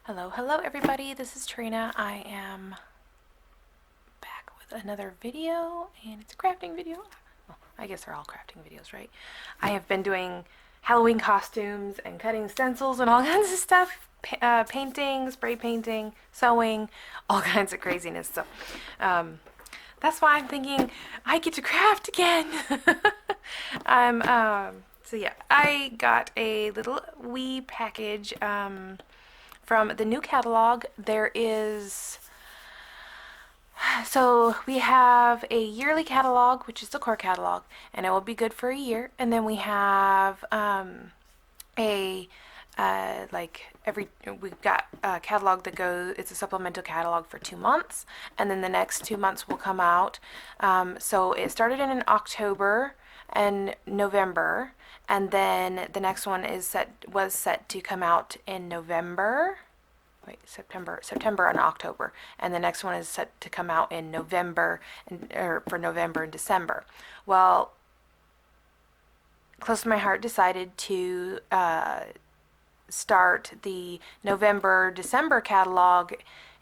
Hello everybody, this is Trina. I am back with another video, and it's a crafting video. Well, I guess they're all crafting videos, right? I have been doing Halloween costumes and cutting stencils and all kinds of stuff, painting, spray painting, sewing, all kinds of craziness. So that's why I'm thinking I get to craft again. So yeah, I got a little wee package from the new catalog. So we have a yearly catalog, which is the core catalog, and it will be good for a year. And then we have we've got a catalog that goes, it's a supplemental catalog for 2 months, and then the next 2 months will come out. So it started in October and November, and then the next one was set to come out in September and October, and the next one is set to come out in November, for November and December. Well, Close to My Heart decided to start the November-December catalog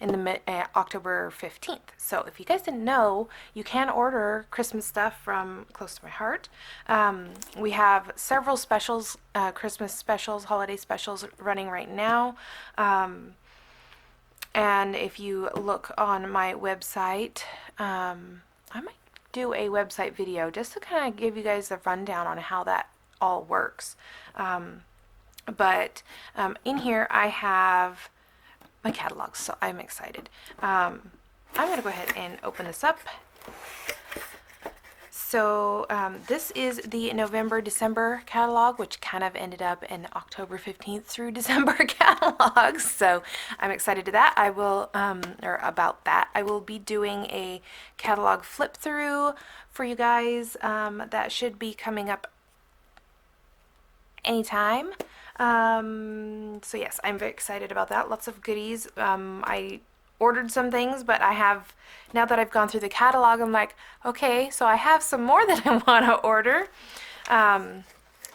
in the October 15th. So if you guys didn't know, you can order Christmas stuff from Close to My Heart. We have several specials, Christmas specials, holiday specials running right now. And if you look on my website, I might do a website video just to kind of give you guys a rundown on how that all works. But in here I have my catalogs, so I'm excited. I'm going to go ahead and open this up. So this is the November-December catalog, which kind of ended up in October 15th through December catalog. So I'm excited to that. About that. I will be doing a catalog flip through for you guys. That should be coming up anytime. So yes, I'm very excited about that. Lots of goodies. I ordered some things, but now that I've gone through the catalog, I'm like, okay, so I have some more that I want to order.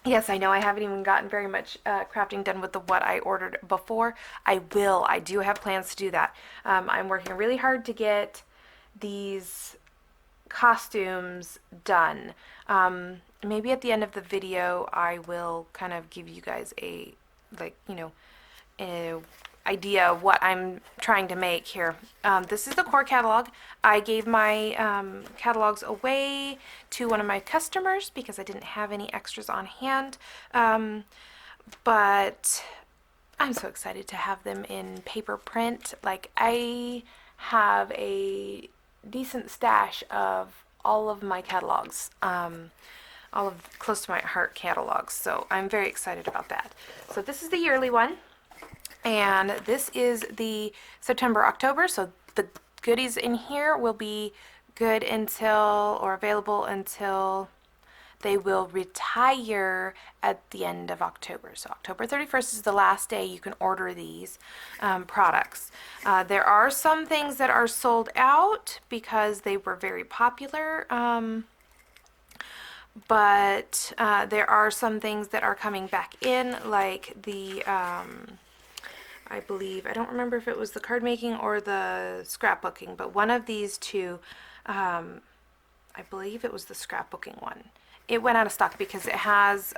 Yes, I know I haven't even gotten very much crafting done with what I ordered before. I do have plans to do that. I'm working really hard to get these costumes done. Maybe at the end of the video I will kind of give you guys a idea of what I'm trying to make here. This is the core catalog. I gave my catalogs away to one of my customers because I didn't have any extras on hand, but I'm so excited to have them in paper print. Like, I have a decent stash of all of my catalogs, all of Close to My Heart catalogs, so I'm very excited about that. So this is the yearly one, and this is the September-October, so the goodies in here will be good available until they will retire at the end of October. So October 31st is the last day you can order these products. There are some things that are sold out because they were very popular, but there are some things that are coming back in, like the I don't remember if it was the card making or the scrapbooking, but one of these two, I believe it was the scrapbooking one. It went out of stock because it has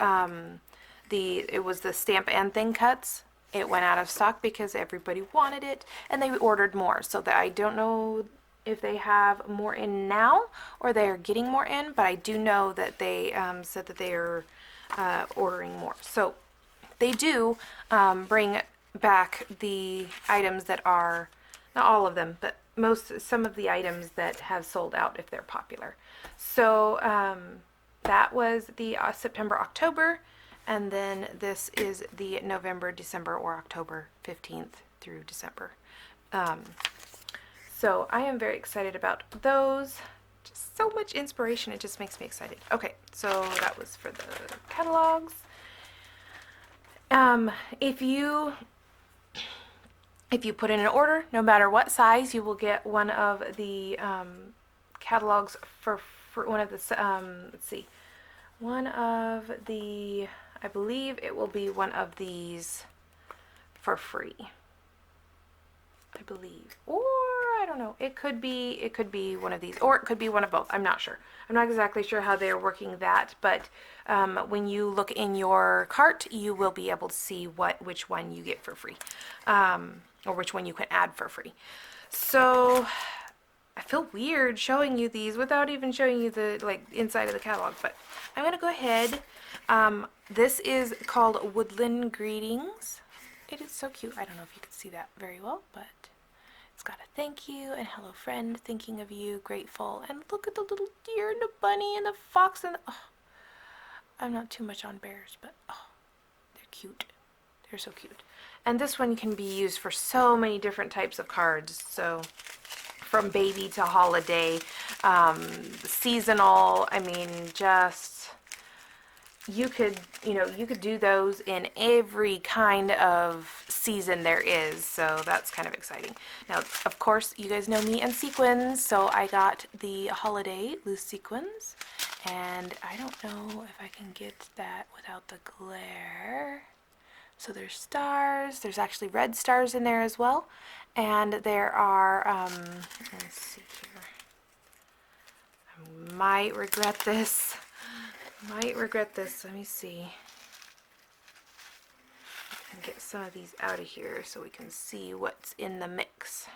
it was the stamp and thing cuts. It went out of stock because everybody wanted it and they ordered more. So that I don't know if they have more in now or they are getting more in, but I do know that they said that they are ordering more. So they do bring back the items that are, not all of them, but some of the items that have sold out if they're popular. So that was the September-October, and then this is the November-December or October 15th through December. So I am very excited about those. Just so much inspiration, it just makes me excited. Okay, so that was for the catalogs. If you put in an order, no matter what size, you will get one of the catalogs for one of the, I believe it will be one of these for free. I believe. Or I don't know. It could be one of these, or it could be one of both. I'm not sure. I'm not exactly sure how they're working that, but when you look in your cart, you will be able to see which one you get for free, or which one you can add for free. So I feel weird showing you these without even showing you the inside of the catalog, but I'm gonna go ahead. This is called Woodland Greetings. It is so cute. I don't know if you can see that very well, but it's got a thank you and hello friend, thinking of you, grateful, and look at the little deer and the bunny and the fox and oh, I'm not too much on bears, but oh, they're cute. They're so cute. And this one can be used for so many different types of cards. So from baby to holiday, seasonal, I mean, just you could do those in every kind of season there is, so that's kind of exciting. Now, of course, you guys know me and sequins, so I got the holiday loose sequins, and I don't know if I can get that without the glare. So there's stars, there's actually red stars in there as well, and there are, let's see here, I might regret this. Let me see. And get some of these out of here so we can see what's in the mix.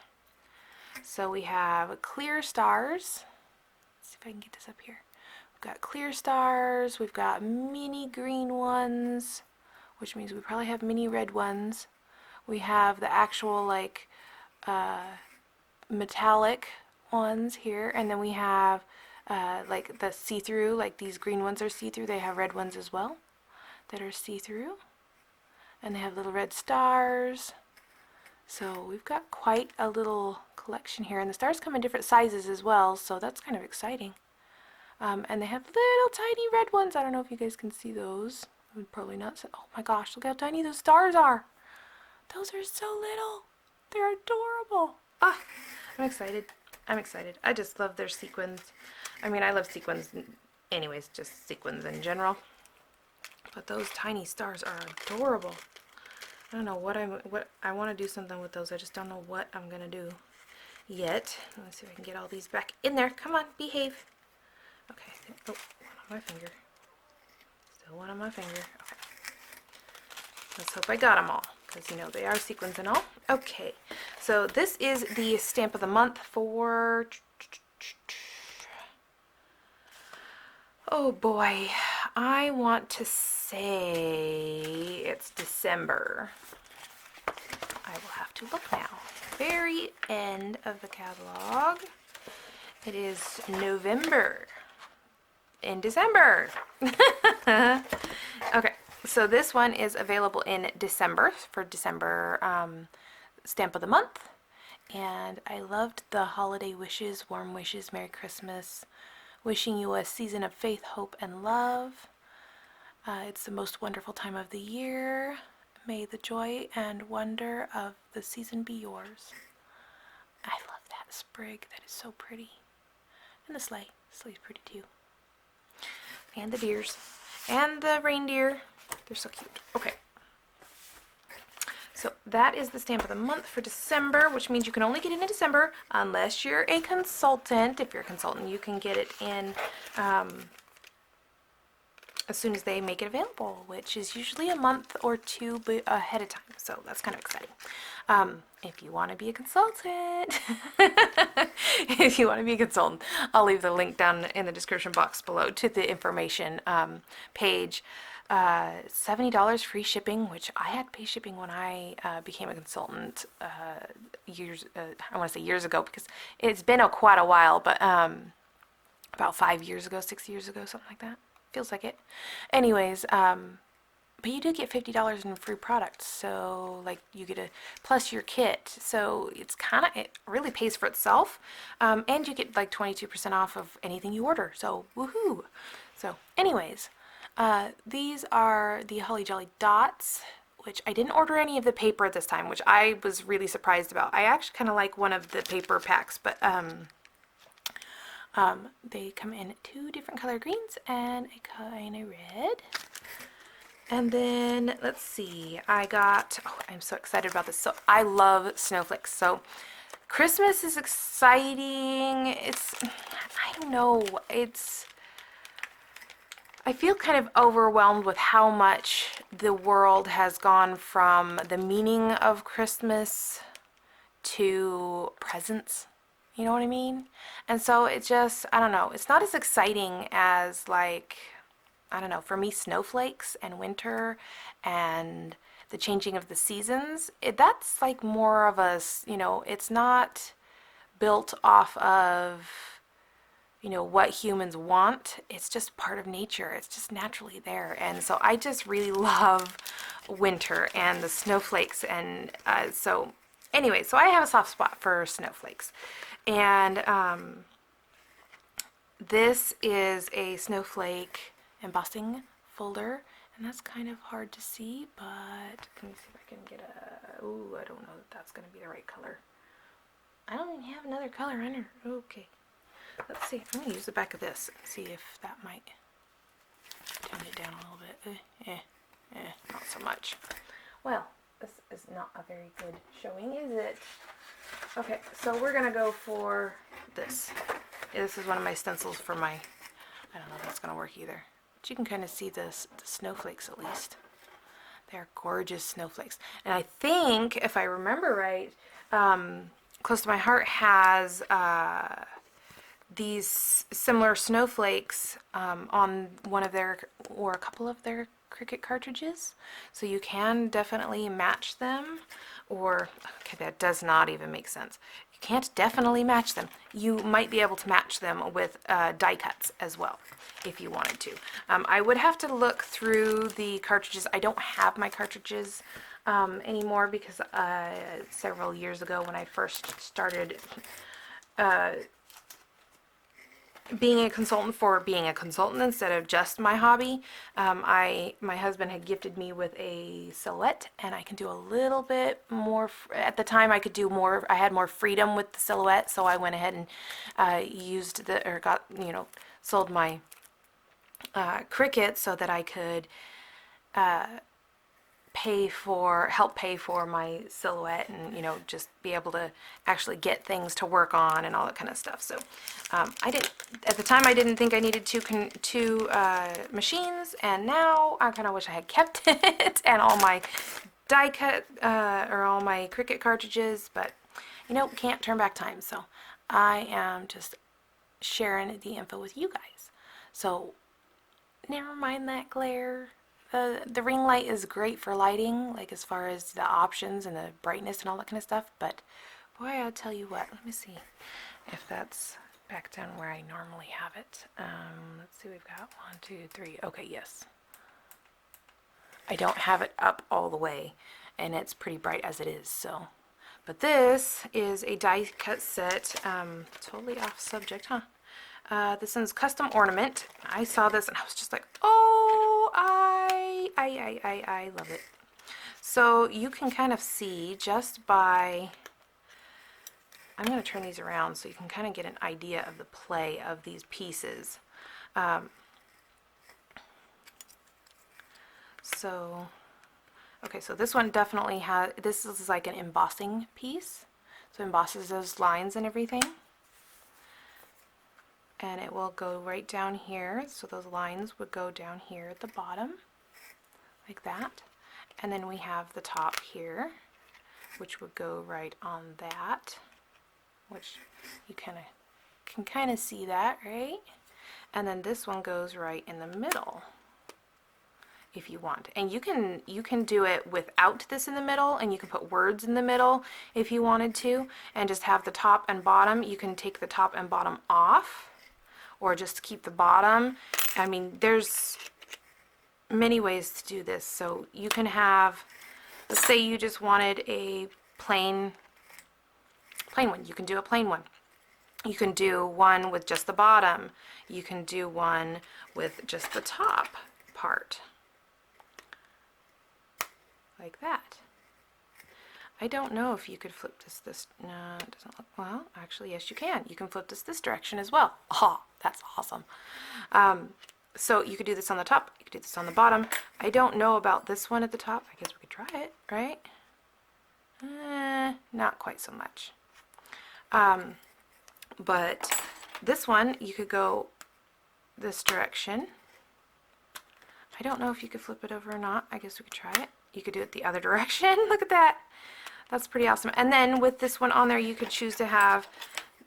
So we have clear stars. Let's see if I can get this up here. We've got clear stars, we've got mini green ones, which means we probably have mini red ones. We have the actual metallic ones here, and then we have like the see-through, like these green ones are see-through. They have red ones as well that are see-through, and they have little red stars. So we've got quite a little collection here, and the stars come in different sizes as well, so that's kind of exciting. And they have little tiny red ones. I don't know if you guys can see those. I would probably not say, oh my gosh, look how tiny those stars are. Those are so little. They're adorable. Ah, I'm excited. I just love their sequins. I mean, I love sequins anyways, just sequins in general. But those tiny stars are adorable. I don't know what I want to do something with those. I just don't know what I'm going to do yet. Let's see if I can get all these back in there. Come on, behave. Okay. Oh, one on my finger. Still one on my finger. Okay. Let's hope I got them all, because you know they are sequins and all. Okay, so this is the stamp of the month for, oh boy, I want to say it's December. I will have to look now. Very end of the catalog. It is November. In December. Okay, so this one is available in December, for December stamp of the month. And I loved the holiday wishes, warm wishes, Merry Christmas, wishing you a season of faith, hope, and love. It's the most wonderful time of the year. May the joy and wonder of the season be yours. I love that sprig. That is so pretty. And the sleigh. The sleigh's pretty too. And the deers. And the reindeer. They're so cute. Okay. So that is the stamp of the month for December, which means you can only get it in December unless you're a consultant. If you're a consultant, you can get it in as soon as they make it available, which is usually a month or two ahead of time. So that's kind of exciting. If you want to be a consultant, I'll leave the link down in the description box below to the information page. $70 free shipping, which I had to pay shipping when I became a consultant I want to say years ago, because it's been quite a while, but about 5 years ago, 6 years ago, something like that. Feels like it. Anyways, but you do get $50 in free products, so like you get a plus your kit, so it really pays for itself, and you get like 22% off of anything you order, so woohoo. So anyways, these are the Holly Jolly dots, which I didn't order any of the paper this time, which I was really surprised about. I actually kind of like one of the paper packs, but they come in 2 different color greens and a kind of red. And then let's see, I got, oh, I'm so excited about this. So I love snowflakes. So Christmas is exciting. I don't know, I feel kind of overwhelmed with how much the world has gone from the meaning of Christmas to presents. You know what I mean? And so it just, I don't know, it's not as exciting as, like, I don't know, for me, snowflakes and winter and the changing of the seasons, that's like more of a, it's not built off of, what humans want. It's just part of nature. It's just naturally there. And so I just really love winter and the snowflakes. And so anyway, so I have a soft spot for snowflakes. And this is a snowflake embossing folder, and that's kind of hard to see, but let me see if I can get I don't know if that's going to be the right color. I don't even have another color under. Okay. Let's see. I'm going to use the back of this and see if that might tone it down a little bit. Not so much. Well, this is not a very good showing, is it? Okay, so we're going to go for this. This is one of my stencils for my, I don't know if that's going to work either. But you can kind of see the snowflakes at least. They're gorgeous snowflakes. And I think, if I remember right, Close to My Heart has these similar snowflakes on one of their, or a couple of their Cricut cartridges. So you can definitely match them, or, okay, that does not even make sense. You can't definitely match them. You might be able to match them with die cuts as well, if you wanted to. I would have to look through the cartridges. I don't have my cartridges anymore because several years ago when I first started being a consultant for being a consultant instead of just my hobby, my husband had gifted me with a silhouette, and I can do a little bit more. At the time, I could do more. I had more freedom with the silhouette, so I went ahead and sold my Cricut so that I could help pay for my silhouette, and just be able to actually get things to work on and all that kind of stuff. So at the time I didn't think I needed two machines, and now I kind of wish I had kept it and all my die cut or all my Cricut cartridges, but can't turn back time. So I am just sharing the info with you guys. So never mind that glare. The ring light is great for lighting, like as far as the options and the brightness and all that kind of stuff, but boy, I'll tell you what, let me see if that's back down where I normally have it. Let's see, we've got 1, 2, 3, okay, yes. I don't have it up all the way, and it's pretty bright as it is, so. But this is a die cut set, totally off subject, huh? This one's Custom Ornament. I saw this and I was just like, oh, I love it. So you can kind of see just by, I'm going to turn these around so you can kind of get an idea of the play of these pieces. Okay, so this one definitely has, this is like an embossing piece. So it embosses those lines and everything. And it will go right down here, so those lines would go down here at the bottom, like that. And then we have the top here, which would go right on that, which you can kind of see that, right? And then this one goes right in the middle, if you want. And you can do it without this in the middle, and you can put words in the middle if you wanted to, and just have the top and bottom. You can take the top and bottom off, or just keep the bottom. I mean, there's many ways to do this. So you can have, let's say you just wanted a plain one. You can do a plain one. You can do one with just the bottom. You can do one with just the top part, like that. I don't know if you could flip this, no, it doesn't look, well, actually, yes, you can. You can flip this direction as well. Oh, that's awesome. So you could do this on the top, you could do this on the bottom. I don't know about this one at the top. I guess we could try it, right? Not quite so much. But this one, you could go this direction. I don't know if you could flip it over or not. I guess we could try it. You could do it the other direction. Look at that. That's pretty awesome. And then with this one on there, you could choose to have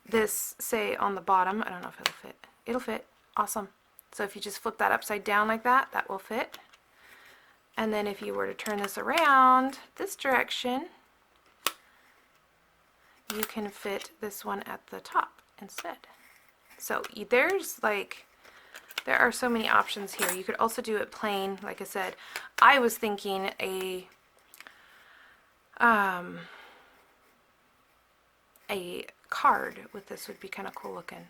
this, say, on the bottom. I don't know if it'll fit. It'll fit. Awesome. So if you just flip that upside down like that, that will fit. And then if you were to turn this around this direction, you can fit this one at the top instead. So there's like, there are so many options here. You could also do it plain. Like I said, I was thinking a card with this would be kind of cool looking.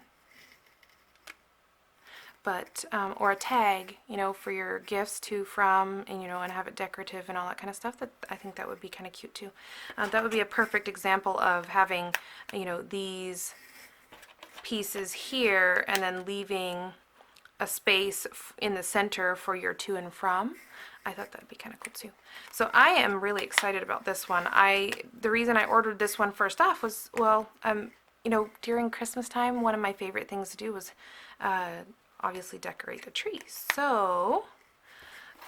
But, or a tag, you know, for your gifts to, from, and, you know, and have it decorative and all that kind of stuff. That I think that would be kind of cute too. That would be a perfect example of having, you know, these pieces here and then leaving a space in the center for your to and from. I thought that would be kind of cool too. So I am really excited about this one. The reason I ordered this one first off was, well, you know, during Christmas time, one of my favorite things to do was obviously decorate the tree. So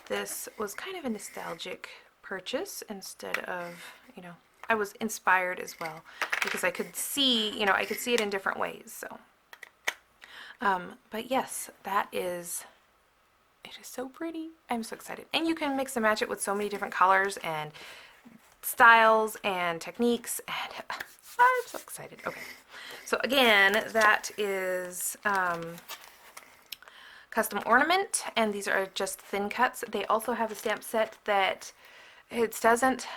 this was kind of a nostalgic purchase instead of, you know, I was inspired as well because I could see, you know, I could see it in different ways. So, but yes, it is so pretty. I'm so excited. And you can mix and match it with so many different colors and styles and techniques, and I'm so excited. Okay, so again, that is Custom Ornament, and these are just thin cuts. They also have a stamp set that it doesn't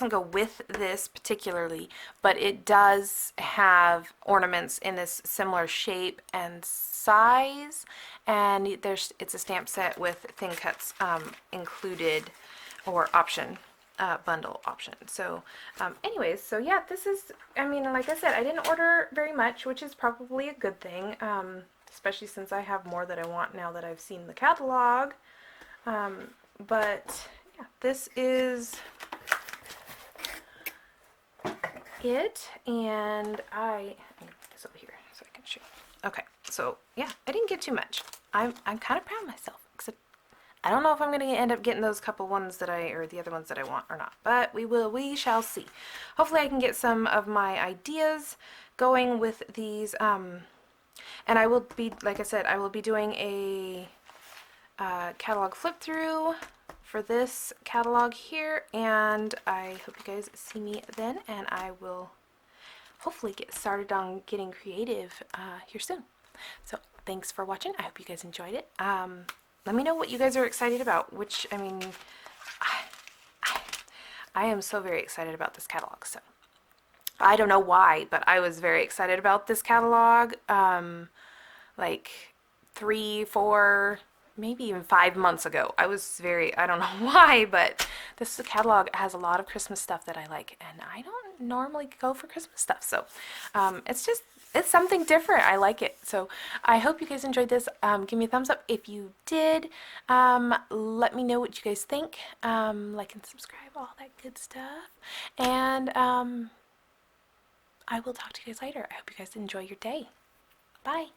go with this particularly, but it does have ornaments in this similar shape and size, and it's a stamp set with thin cuts included, or option, bundle option. So anyways, so yeah, this is, I mean, like I said, I didn't order very much, which is probably a good thing, especially since I have more that I want now that I've seen the catalog. But yeah, this is it, and I'm gonna put this over here so I can show you. Okay, so yeah, I didn't get too much. I'm kind of proud of myself, except I don't know if I'm gonna end up getting those couple ones that or the other ones that I want or not, but we shall see. Hopefully I can get some of my ideas going with these, and I will be, like I said, I will be doing a catalog flip through for this catalog here, and I hope you guys see me then, and I will hopefully get started on getting creative here soon. So thanks for watching. I hope you guys enjoyed it. Let me know what you guys are excited about, which, I mean, I am so very excited about this catalog. So I don't know why, but I was very excited about this catalog like 3, 4, maybe even 5 months ago. I don't know why, but this catalog has a lot of Christmas stuff that I like, and I don't normally go for Christmas stuff. So it's something different. I like it. So I hope you guys enjoyed this. Give me a thumbs up if you did. Let me know what you guys think. Like and subscribe, all that good stuff. And I will talk to you guys later. I hope you guys enjoy your day. Bye.